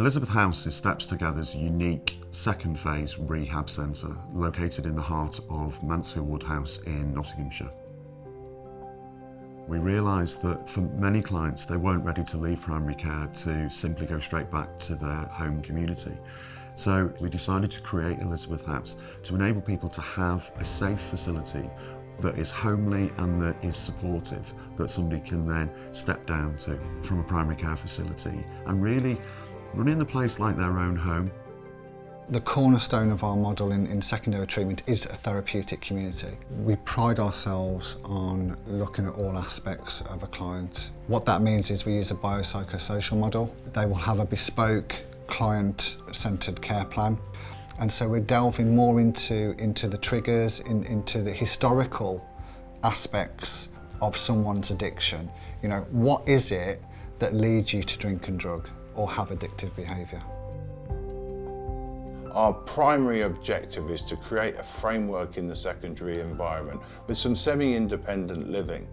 Elizabeth House is Steps Together's unique second phase rehab centre located in the heart of Mansfield Wood House in Nottinghamshire. We realised that for many clients they weren't ready to leave primary care to simply go straight back to their home community. So we decided to create Elizabeth House to enable people to have a safe facility that is homely and that is supportive, that somebody can then step down to from a primary care facility and really running the place like their own home. The cornerstone of our model in secondary treatment is a therapeutic community. We pride ourselves on looking at all aspects of a client. What that means is we use a biopsychosocial model. They will have a bespoke client-centred care plan. And so we're delving more into the triggers, into the historical aspects of someone's addiction. You know, what is it that leads you to drink and drug or have addictive behaviour? Our primary objective is to create a framework in the secondary environment with some semi-independent living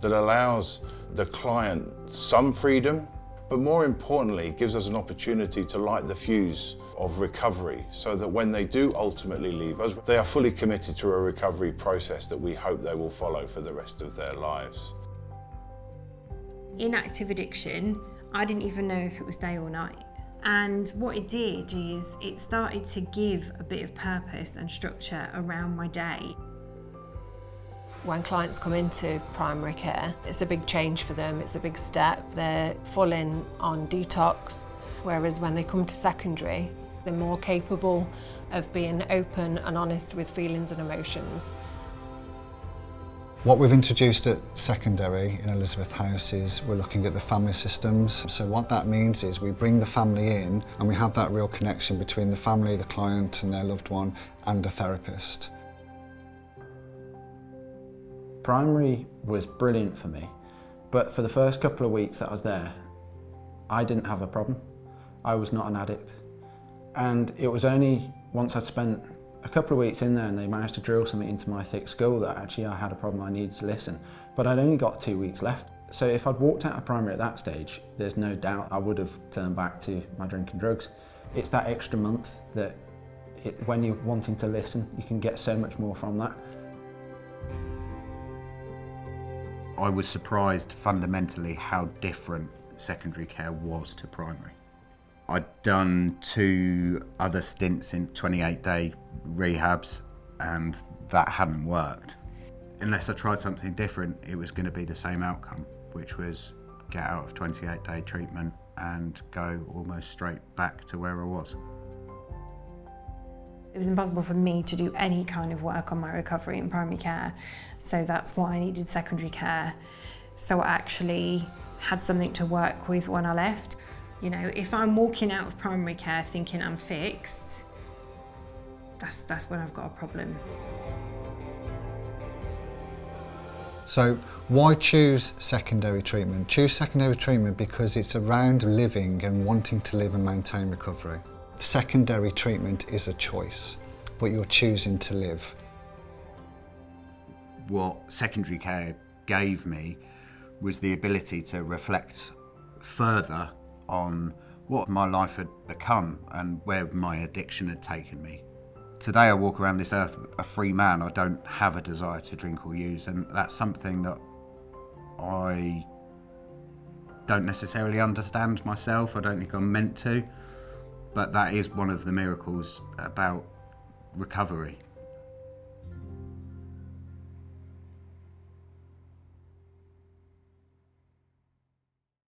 that allows the client some freedom, but more importantly gives us an opportunity to light the fuse of recovery so that when they do ultimately leave us, they are fully committed to a recovery process that we hope they will follow for the rest of their lives. In active addiction, I didn't even know if it was day or night. And what it did is it started to give a bit of purpose and structure around my day. When clients come into primary care, it's a big change for them, it's a big step. They're full in on detox, whereas when they come to secondary, they're more capable of being open and honest with feelings and emotions. What we've introduced at secondary in Elizabeth House is we're looking at the family systems. So what that means is we bring the family in and we have that real connection between the family, the client and their loved one and a therapist. Primary was brilliant for me, but for the first couple of weeks that I was there, I didn't have a problem. I was not an addict. And it was only once I'd spent a couple of weeks in there and they managed to drill something into my thick skull that actually I had a problem, I needed to listen. But I'd only got 2 weeks left. So if I'd walked out of primary at that stage, there's no doubt I would have turned back to my drink and drugs. It's that extra month that when you're wanting to listen, you can get so much more from that. I was surprised fundamentally how different secondary care was to primary. I'd done 2 other stints in 28-day rehabs and that hadn't worked. Unless I tried something different, it was going to be the same outcome, which was get out of 28-day treatment and go almost straight back to where I was. It was impossible for me to do any kind of work on my recovery in primary care, so that's why I needed secondary care. So I actually had something to work with when I left. You know, if I'm walking out of primary care thinking I'm fixed, that's when I've got a problem. So why choose secondary treatment? Choose secondary treatment because it's around living and wanting to live and maintain recovery. Secondary treatment is a choice, but you're choosing to live. What secondary care gave me was the ability to reflect further on what my life had become and where my addiction had taken me. Today I walk around this earth a free man. I don't have a desire to drink or use, and that's something that I don't necessarily understand myself. I don't think I'm meant to, but that is one of the miracles about recovery.